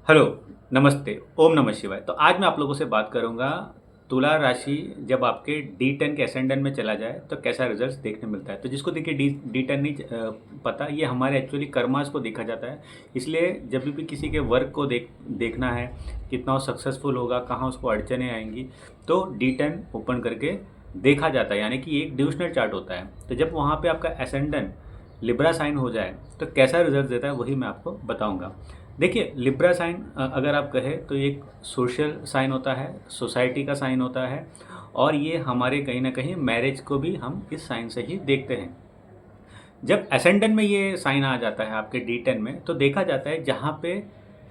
Hello, नमस्ते, ओम नमः शिवाय। तो आज मैं आप लोगों से बात करूँगा तुला राशि जब आपके D10 के असेंडेंट में चला जाए तो कैसा रिजल्ट्स देखने मिलता है। तो जिसको देखिए D10 नहीं पता, ये हमारे एक्चुअली कर्मास को देखा जाता है। इसलिए जब भी किसी के वर्क को देखना है, कितना वो सक्सेसफुल होगा, कहाँ उसको अड़चनें आएंगी, तो D10 ओपन करके देखा जाता है, यानी कि एक डिविजनल चार्ट होता है। तो जब वहाँ पे आपका असेंडेंट लिब्रा साइन हो जाए तो कैसा रिजल्ट देता है वही मैं आपको बताऊंगा। देखिए, लिब्रा साइन अगर आप कहें तो एक सोशल साइन होता है, सोसाइटी का साइन होता है, और ये हमारे कहीं ना कहीं मैरिज को भी हम इस साइन से ही देखते हैं। जब असेंडेंट में ये साइन आ जाता है आपके D10 में, तो देखा जाता है जहाँ पे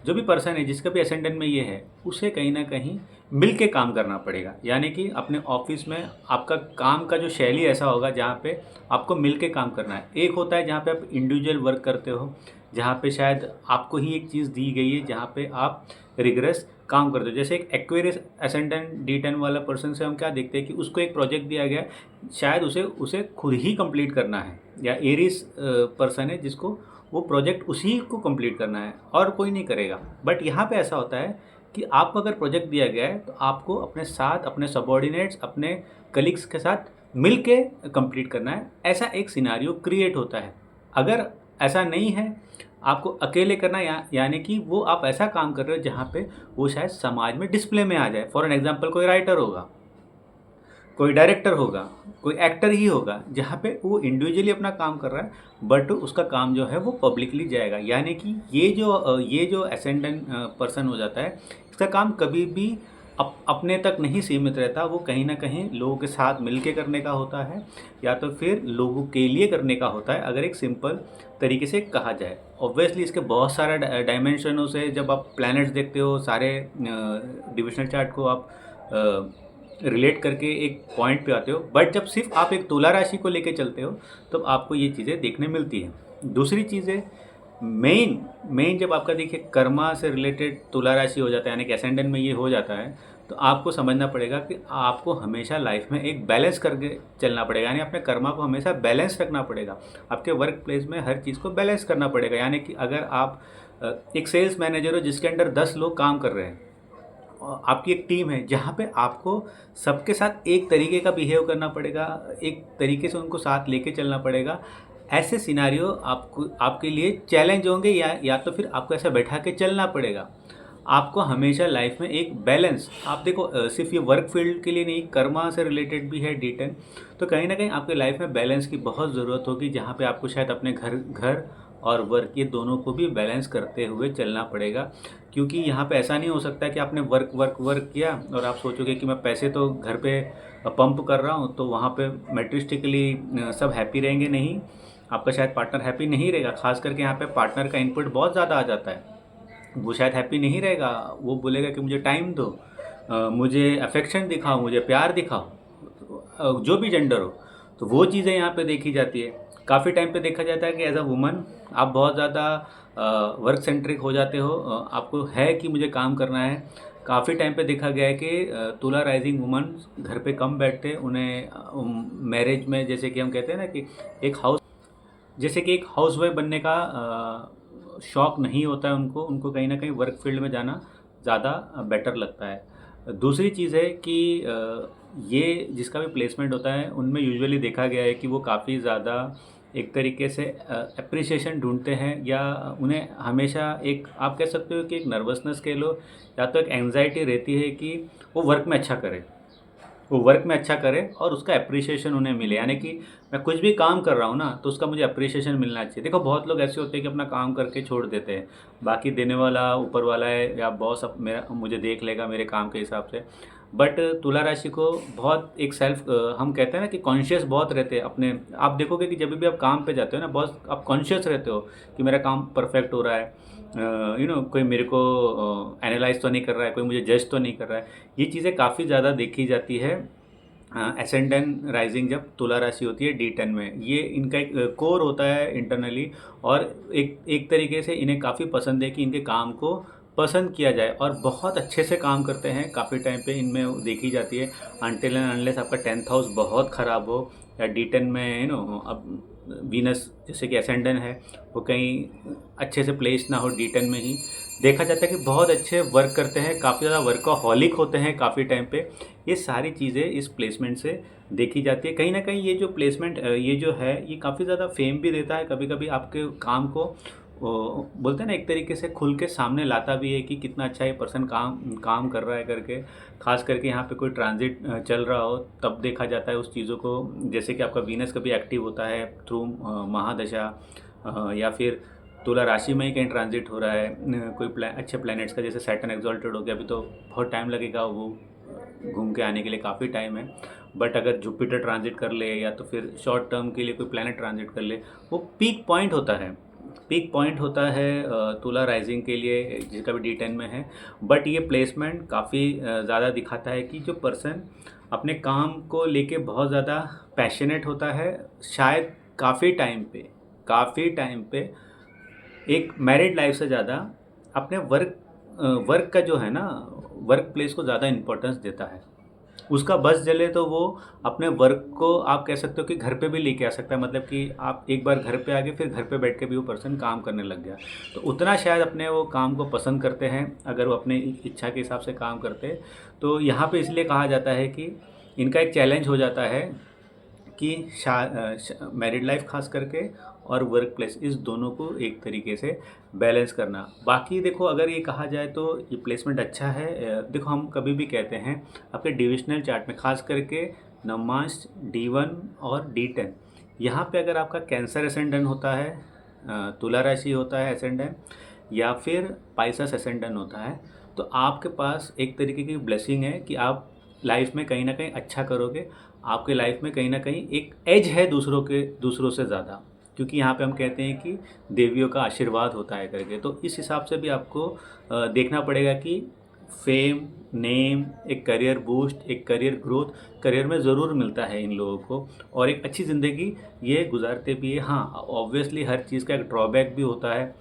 जो भी पर्सन है जिसका भी असेंडेंट में ये है, उसे कहीं ना कहीं मिल के काम करना पड़ेगा। यानी कि अपने ऑफिस में आपका काम का जो शैली ऐसा होगा जहाँ पे आपको मिल के काम करना है। एक होता है जहाँ पे आप इंडिविजुअल वर्क करते हो, जहाँ पे शायद आपको ही एक चीज़ दी गई है, जहाँ पे आप रिग्रेस काम करते हो। जैसे एक एक्वेरियस असेंडेंट D10 वाला पर्सन से हम क्या देखते हैं कि उसको एक प्रोजेक्ट दिया गया है, शायद उसे उसे खुद ही कंप्लीट करना है। या एरिस पर्सन है जिसको वो प्रोजेक्ट उसी को कंप्लीट करना है और कोई नहीं करेगा। बट यहाँ पे ऐसा होता है कि आपको अगर प्रोजेक्ट दिया गया है तो आपको अपने साथ, अपने सबॉर्डिनेट्स, अपने कलीग्स के साथ मिल के कंप्लीट करना है। ऐसा एक सिनारियो क्रिएट होता है। अगर ऐसा नहीं है, आपको अकेले करना यानी कि वो आप ऐसा काम कर रहे हो जहाँ पे वो शायद समाज में डिस्प्ले में आ जाए। फॉर एन एग्जाम्पल, कोई राइटर होगा, कोई डायरेक्टर होगा, कोई एक्टर ही होगा, जहाँ पे वो इंडिविजुअली अपना काम कर रहा है बट उसका काम जो है वो पब्लिकली जाएगा। यानी कि ये जो असेंडेंट पर्सन हो जाता है, इसका काम कभी भी अपने तक नहीं सीमित रहता। वो कहीं ना कहीं लोगों के साथ मिलके करने का होता है, या तो फिर लोगों के लिए करने का होता है, अगर एक सिंपल तरीके से कहा जाए। ऑब्वियसली इसके बहुत सारे डायमेंशनों से जब आप प्लैनेट्स देखते हो, सारे डिविजनल चार्ट को आप रिलेट करके एक पॉइंट पे आते हो। बट जब सिर्फ आप एक तुला राशि को लेके चलते हो तो आपको ये चीज़ें देखने मिलती हैं। दूसरी चीज़ें, मेन मेन जब आपका देखिए कर्मा से रिलेटेड तुला राशि हो जाता है, यानी कि असेंडेंट में ये हो जाता है, तो आपको समझना पड़ेगा कि आपको हमेशा लाइफ में एक बैलेंस करके चलना पड़ेगा। यानी अपने कर्मा को हमेशा बैलेंस रखना पड़ेगा। आपके वर्क प्लेस में हर चीज़ को बैलेंस करना पड़ेगा। यानी कि अगर आप एक सेल्स मैनेजर हो जिसके अंडर 10 लोग काम कर रहे हैं, आपकी एक टीम है जहाँ पे आपको सबके साथ एक तरीके का बिहेव करना पड़ेगा, एक तरीके से उनको साथ लेके चलना पड़ेगा। ऐसे सिनारियो आपको आपके लिए चैलेंज होंगे, या तो फिर आपको ऐसा बैठा के चलना पड़ेगा। आपको हमेशा लाइफ में एक बैलेंस, आप देखो सिर्फ ये वर्क फील्ड के लिए नहीं, कर्मा से रिलेटेड भी है D10। तो कहीं ना कहीं आपके लाइफ में बैलेंस की बहुत ज़रूरत होगी, जहाँ पे आपको शायद अपने घर घर और वर्क, ये दोनों को भी बैलेंस करते हुए चलना पड़ेगा। क्योंकि यहाँ पे ऐसा नहीं हो सकता कि आपने वर्क वर्क वर्क किया और आप सोचोगे कि मैं पैसे तो घर पे पंप कर रहा हूँ, तो वहाँ पे मेट्रिस्टिकली सब हैप्पी रहेंगे। नहीं, आपका शायद पार्टनर हैप्पी नहीं रहेगा। खास करके यहाँ पे पार्टनर का इनपुट बहुत ज़्यादा आ जाता है। वो शायद हैप्पी नहीं रहेगा, वो बोलेगा कि मुझे टाइम दो, मुझे अफेक्शन दिखाओ, मुझे प्यार दिखाओ, जो भी जेंडर हो। तो वो चीज़ें यहाँ पे देखी जाती है। काफ़ी टाइम पे देखा जाता है कि एज अ वुमन आप बहुत ज़्यादा वर्क सेंट्रिक हो जाते हो, आपको है कि मुझे काम करना है। काफ़ी टाइम पे देखा गया है कि तुला राइजिंग वुमन घर पे कम बैठते, उन्हें मैरिज में, जैसे कि हम कहते हैं ना कि एक हाउस जैसे कि एक हाउसवाइफ बनने का शौक़ नहीं होता है उनको। उनको कहीं ना कहीं वर्क फील्ड में जाना ज़्यादा बेटर लगता है। दूसरी चीज़ है कि ये जिसका भी प्लेसमेंट होता है उनमें यूजुअली देखा गया है कि वो काफ़ी ज़्यादा एक तरीके से अप्रिसिएशन ढूंढते हैं, या उन्हें हमेशा एक, आप कह सकते हो कि एक नर्वसनेस कह लो, या तो एक एंग्जाइटी रहती है कि वो वर्क में अच्छा करे, वो वर्क में अच्छा करे और उसका अप्रिसिएशन उन्हें मिले। यानी कि मैं कुछ भी काम कर रहा हूँ ना, तो उसका मुझे अप्रिसिएशन मिलना चाहिए। देखो, बहुत लोग ऐसे होते हैं कि अपना काम करके छोड़ देते हैं, बाकी देने वाला ऊपर वाला है, या बॉस अब मेरा मुझे देख लेगा मेरे काम के हिसाब से। बट तुला राशि को बहुत एक सेल्फ, हम कहते हैं ना कि कॉन्शियस बहुत रहते हैं अपने। आप देखोगे कि जब भी आप काम पे जाते हो ना, बहुत आप कॉन्शियस रहते हो कि मेरा काम परफेक्ट हो रहा है, कोई मेरे को एनालाइज तो नहीं कर रहा है, कोई मुझे जज तो नहीं कर रहा है। ये चीज़ें काफ़ी ज़्यादा देखी जाती है एसेंडेंट राइजिंग जब तुला राशि होती है D10 में। ये इनका एक कोर होता है इंटरनली, और एक एक तरीके से इन्हें काफ़ी पसंद है कि इनके काम को पसंद किया जाए, और बहुत अच्छे से काम करते हैं। काफ़ी टाइम पे इनमें देखी जाती है, अनटिल एंड अनलेस आपका 10th हाउस बहुत ख़राब हो, या D10 में अब वीनस जैसे कि असेंडेंट है वो कहीं अच्छे से प्लेस ना हो D10 में ही, देखा जाता है कि बहुत अच्छे वर्क करते हैं, काफ़ी ज़्यादा वर्कaholic होते हैं काफ़ी टाइम पे। ये सारी चीज़ें इस प्लेसमेंट से देखी जाती है। कहीं न कहीं ये जो प्लेसमेंट ये जो है ये काफ़ी ज़्यादा फ़ेम भी देता है, कभी-कभी आपके काम को बोलते हैं ना एक तरीके से खुल के सामने लाता भी है कि कितना अच्छा ये पर्सन काम काम कर रहा है करके। ख़ास करके यहाँ पे कोई ट्रांज़िट चल रहा हो तब देखा जाता है उस चीज़ों को। जैसे कि आपका वीनस कभी एक्टिव होता है थ्रू महादशा, या फिर तुला राशि में ही कहीं ट्रांजिट हो रहा है कोई अच्छे प्लैनेट्स का, जैसे सैटर्न एक्सॉल्टेड हो गया, अभी तो बहुत टाइम लगेगा वो घूम के आने के लिए, काफ़ी टाइम है। बट अगर जुपिटर ट्रांजिट कर ले या तो फिर शॉर्ट टर्म के लिए कोई प्लैनेट ट्रांजिट कर ले, वो पीक पॉइंट होता है। पीक पॉइंट होता है तुला राइजिंग के लिए जिसका भी D10 में है। बट ये प्लेसमेंट काफ़ी ज़्यादा दिखाता है कि जो पर्सन अपने काम को लेके बहुत ज़्यादा पैशनेट होता है, शायद काफ़ी टाइम पे एक मैरिड लाइफ से ज़्यादा अपने वर्क का जो है ना, वर्क प्लेस को ज़्यादा इम्पोर्टेंस देता है। उसका बस जले तो वो अपने वर्क को आप कह सकते हो कि घर पे भी लेके आ सकता है, मतलब कि आप एक बार घर पे आ गए फिर घर पे बैठ के भी वो पर्सन काम करने लग गया। तो उतना शायद अपने वो काम को पसंद करते हैं अगर वो अपने इच्छा के हिसाब से काम करते हैं। तो यहाँ पे इसलिए कहा जाता है कि इनका एक चैलेंज हो जाता है कि मैरिड लाइफ खास करके और वर्क प्लेस, इस दोनों को एक तरीके से बैलेंस करना। बाकी देखो अगर ये कहा जाए तो ये प्लेसमेंट अच्छा है। देखो हम कभी भी कहते हैं आपके डिविजनल चार्ट में खास करके नवमांश D1 और D10, यहाँ पे अगर आपका कैंसर एसेंडेंट होता है, तुला राशि होता है एसेंडेंट, या फिर पाइसेस एसेंडेंट होता है, तो आपके पास एक तरीके की ब्लेसिंग है कि आप लाइफ में कहीं ना कहीं अच्छा करोगे। आपके लाइफ में कहीं ना कहीं एक एज है दूसरों से ज़्यादा, क्योंकि यहाँ पे हम कहते हैं कि देवियों का आशीर्वाद होता है करके। तो इस हिसाब से भी आपको देखना पड़ेगा कि फेम, नेम, एक करियर बूस्ट, एक करियर ग्रोथ करियर में ज़रूर मिलता है इन लोगों को, और एक अच्छी ज़िंदगी ये गुजारते भी है। हाँ, ऑब्वियसली हर चीज़ का एक ड्रॉबैक भी होता है,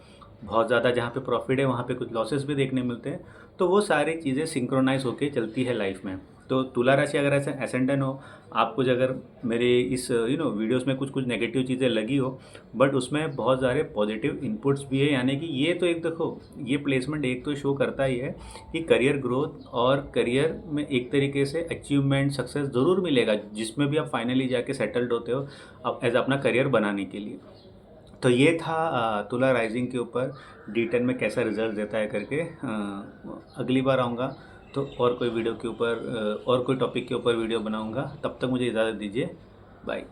बहुत ज़्यादा जहाँ पे प्रॉफिट है वहाँ पे कुछ लॉसेस भी देखने मिलते हैं। तो वो सारी चीज़ें सिंक्रोनाइज होके चलती है लाइफ में। तो तुला राशि अगर ऐसे एसेंडेंट हो, आपको जो अगर मेरे इस वीडियोस में कुछ कुछ नेगेटिव चीज़ें लगी हो, बट उसमें बहुत सारे पॉजिटिव इनपुट्स भी है। यानी कि ये तो एक देखो, ये प्लेसमेंट एक तो शो करता ही है कि करियर ग्रोथ और करियर में एक तरीके से अचीवमेंट, सक्सेस ज़रूर मिलेगा, जिसमें भी आप फाइनली जाके सेटल्ड होते हो अब एज अपना करियर बनाने के लिए। तो ये था तुला राइजिंग के ऊपर D10 में कैसा रिजल्ट देता है करके। अगली बार आऊँगा तो और कोई वीडियो के ऊपर और कोई टॉपिक के ऊपर वीडियो बनाऊँगा। तब तक मुझे इजाज़त दीजिए। बाय।